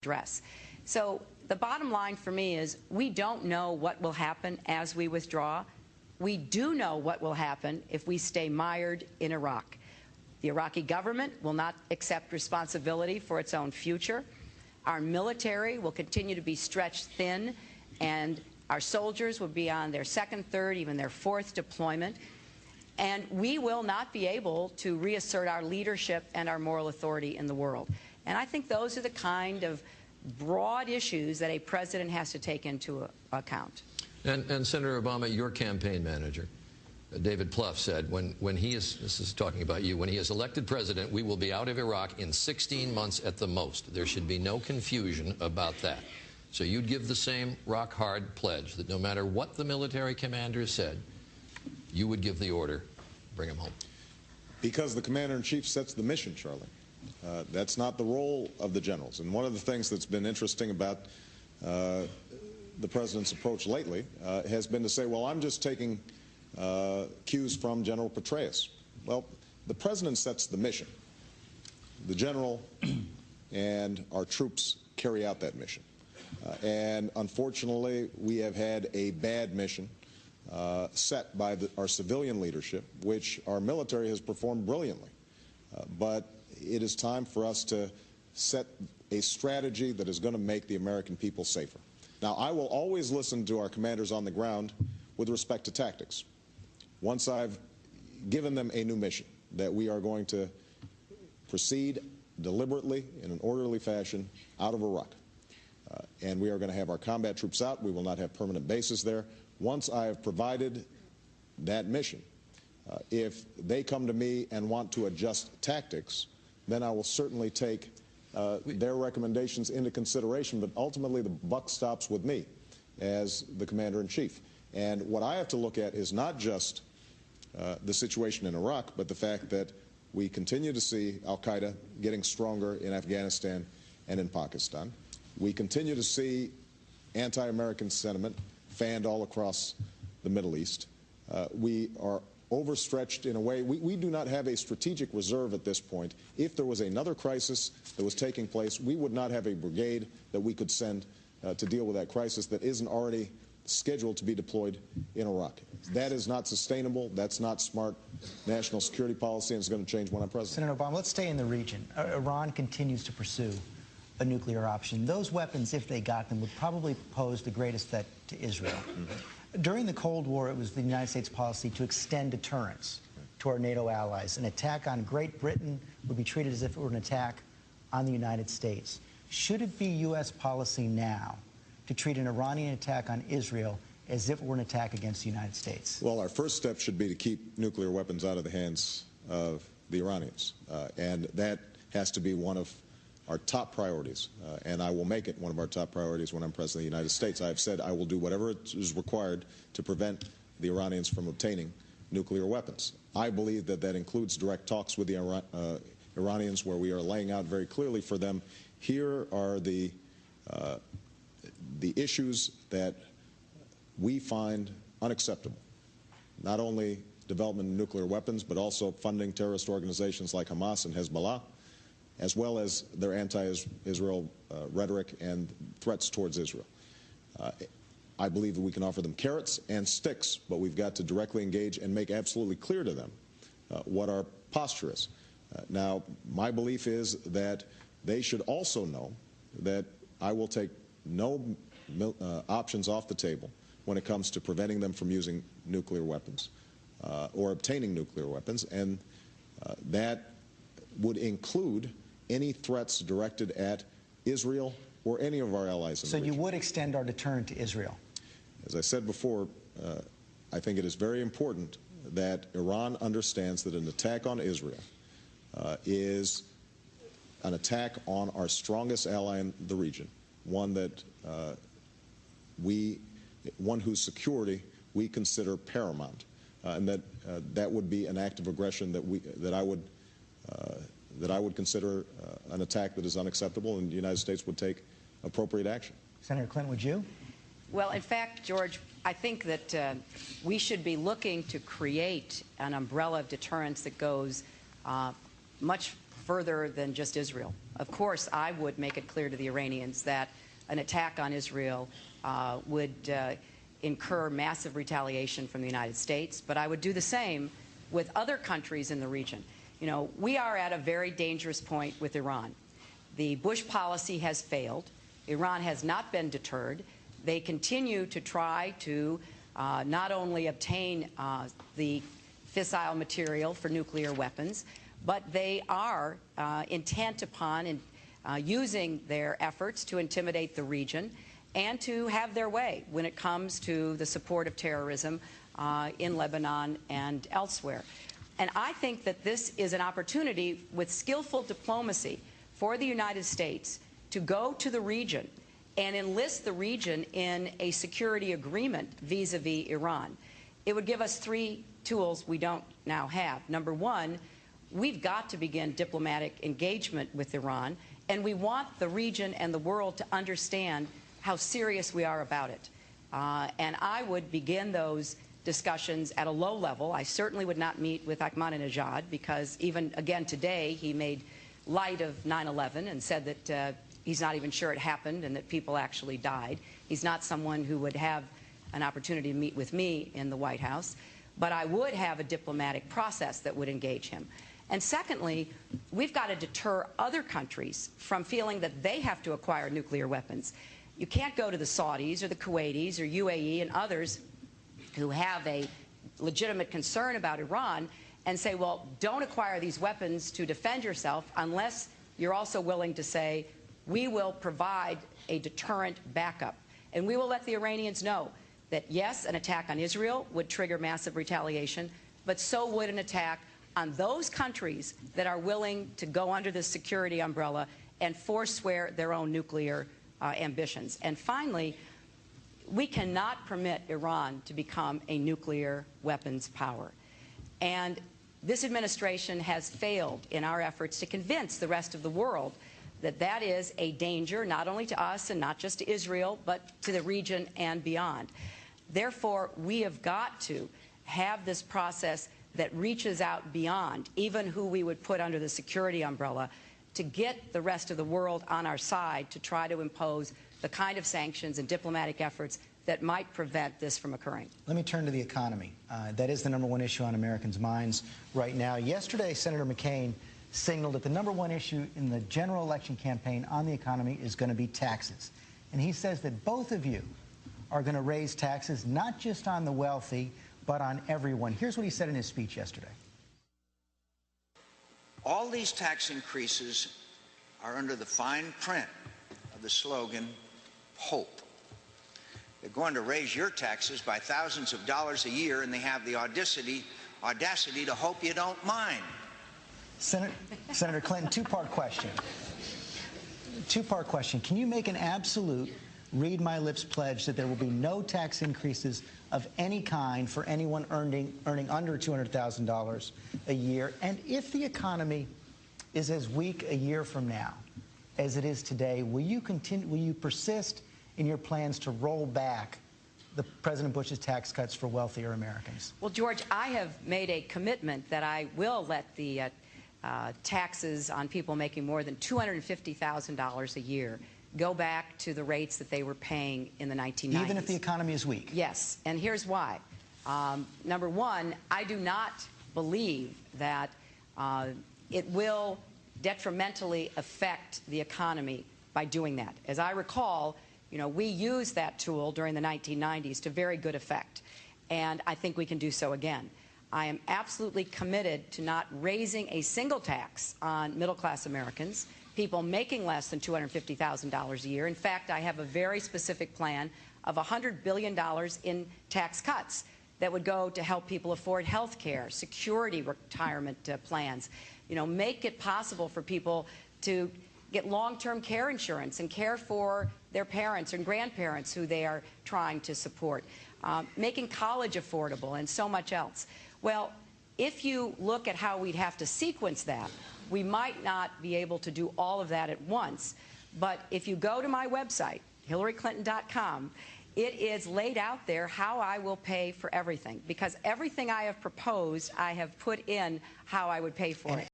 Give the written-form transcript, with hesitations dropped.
address. So the bottom line for me is we don't know what will happen as we withdraw. We do know what will happen if we stay mired in Iraq. The Iraqi government will not accept responsibility for its own future. Our military will continue to be stretched thin, and our soldiers will be on their second, third, even their fourth deployment. And we will not be able to reassert our leadership and our moral authority in the world. And I think those are the kind of broad issues that a president has to take into account. And Senator Obama, your campaign manager, David Plouffe, said when he is, this is talking about you, when he is elected president, we will be out of Iraq in 16 months at the most. There should be no confusion about that. So you'd give the same rock-hard pledge that no matter what the military commander said, you would give the order, bring him home. Because the commander-in-chief sets the mission, Charlie. That's not the role of the generals. And one of the things that's been interesting about the president's approach lately has been to say, well, I'm just taking cues from General Petraeus. Well, the president sets the mission. The general and our troops carry out that mission. And unfortunately, we have had a bad mission set by our civilian leadership, which our military has performed brilliantly. But it is time for us to set a strategy that is going to make the American people safer. Now, I will always listen to our commanders on the ground with respect to tactics. Once I've given them a new mission, that we are going to proceed deliberately in an orderly fashion out of Iraq. And we are going to have our combat troops out. We will not have permanent bases there. Once I have provided that mission, if they come to me and want to adjust tactics, then I will certainly take their recommendations into consideration. But ultimately, the buck stops with me as the commander-in-chief. And what I have to look at is not just the situation in Iraq, but the fact that we continue to see al-Qaeda getting stronger in Afghanistan and in Pakistan. We continue to see anti-American sentiment fanned all across the Middle East. We are overstretched in a way. We do not have a strategic reserve at this point. If there was another crisis that was taking place, we would not have a brigade that we could send to deal with that crisis that isn't already scheduled to be deployed in Iraq. That is not sustainable. That's not smart national security policy, and it's going to change when I'm president. Senator Obama, let's stay in the region. Iran continues to pursue a nuclear option. Those weapons, if they got them, would probably pose the greatest threat to Israel. During the Cold War, it was the United States policy to extend deterrence to our NATO allies. An attack on Great Britain would be treated as if it were an attack on the United States. Should it be U.S. policy now to treat an Iranian attack on Israel as if it were an attack against the United States? Well, our first step should be to keep nuclear weapons out of the hands of the Iranians. And that has to be one of our top priorities, and I will make it one of our top priorities when I'm President of the United States. I have said I will do whatever is required to prevent the Iranians from obtaining nuclear weapons. I believe that that includes direct talks with the Iranians, where we are laying out very clearly for them, here are the issues that we find unacceptable. Not only development of nuclear weapons, but also funding terrorist organizations like Hamas and Hezbollah, as well as their anti-Israel rhetoric and threats towards Israel. I believe that we can offer them carrots and sticks, but we've got to directly engage and make absolutely clear to them what our posture is. Now, my belief is that they should also know that I will take no options off the table when it comes to preventing them from using nuclear weapons or obtaining nuclear weapons, and that would include any threats directed at Israel or any of our allies in the region. So you would extend our deterrent to Israel? As I said before, I think it is very important that Iran understands that an attack on Israel is an attack on our strongest ally in the region, one that one whose security we consider paramount, and that would be an act of aggression that I would consider an attack that is unacceptable, and the United States would take appropriate action. Senator Clinton, would you? Well, in fact, George, I think that we should be looking to create an umbrella of deterrence that goes much further than just Israel. Of course, I would make it clear to the Iranians that an attack on Israel would incur massive retaliation from the United States, but I would do the same with other countries in the region. You know, we are at a very dangerous point with Iran. The Bush policy has failed. Iran has not been deterred. They continue to try to not only obtain the fissile material for nuclear weapons, but they are intent upon using their efforts to intimidate the region and to have their way when it comes to the support of terrorism in Lebanon and elsewhere. And I think that this is an opportunity with skillful diplomacy for the United States to go to the region and enlist the region in a security agreement vis-a-vis Iran. It would give us three tools we don't now have. Number one, we've got to begin diplomatic engagement with Iran, and we want the region and the world to understand how serious we are about it. And I would begin those discussions at a low level. I certainly would not meet with Ahmadinejad because even, again, today he made light of 9/11 and said that he's not even sure it happened and that people actually died. He's not someone who would have an opportunity to meet with me in the White House, but I would have a diplomatic process that would engage him. And secondly, we've got to deter other countries from feeling that they have to acquire nuclear weapons. You can't go to the Saudis or the Kuwaitis or UAE and others who have a legitimate concern about Iran and say, well, don't acquire these weapons to defend yourself unless you're also willing to say, we will provide a deterrent backup. And we will let the Iranians know that, yes, an attack on Israel would trigger massive retaliation, but so would an attack on those countries that are willing to go under the security umbrella and forswear their own nuclear ambitions. And finally, we cannot permit Iran to become a nuclear weapons power. And this administration has failed in our efforts to convince the rest of the world that that is a danger not only to us and not just to Israel, but to the region and beyond. Therefore, we have got to have this process that reaches out beyond even who we would put under the security umbrella to get the rest of the world on our side to try to impose the kind of sanctions and diplomatic efforts that might prevent this from occurring. Let me turn to the economy. That is the #1 issue on Americans' minds right now. Yesterday, Senator McCain signaled that the #1 issue in the general election campaign on the economy is going to be taxes. And he says that both of you are going to raise taxes not just on the wealthy, but on everyone. Here's what he said in his speech yesterday. All these tax increases are under the fine print of the slogan, hope. They're going to raise your taxes by thousands of dollars a year, and they have the audacity to hope you don't mind. Senator Clinton, two-part question. Two-part question. Can you make an absolute, read my lips pledge that there will be no tax increases of any kind for anyone earning under $200,000 a year? And if the economy is as weak a year from now as it is today, will you persist in your plans to roll back President Bush's tax cuts for wealthier Americans? Well, George, I have made a commitment that I will let the taxes on people making more than $250,000 a year go back to the rates that they were paying in the 1990s. Even if the economy is weak? Yes, and here's why. Number one, I do not believe that it will detrimentally affect the economy by doing that. As I recall, you know, we used that tool during the 1990s to very good effect, and I think we can do so again. I am absolutely committed to not raising a single tax on middle-class Americans, people making less than $250,000 a year. In fact, I have a very specific plan of $100 billion in tax cuts that would go to help people afford health care, security retirement plans, you know, make it possible for people to get long-term care insurance and care for their parents and grandparents who they are trying to support, making college affordable, and so much else. Well, if you look at how we'd have to sequence that, we might not be able to do all of that at once. But if you go to my website, HillaryClinton.com, it is laid out there how I will pay for everything. Because everything I have proposed, I have put in how I would pay for it.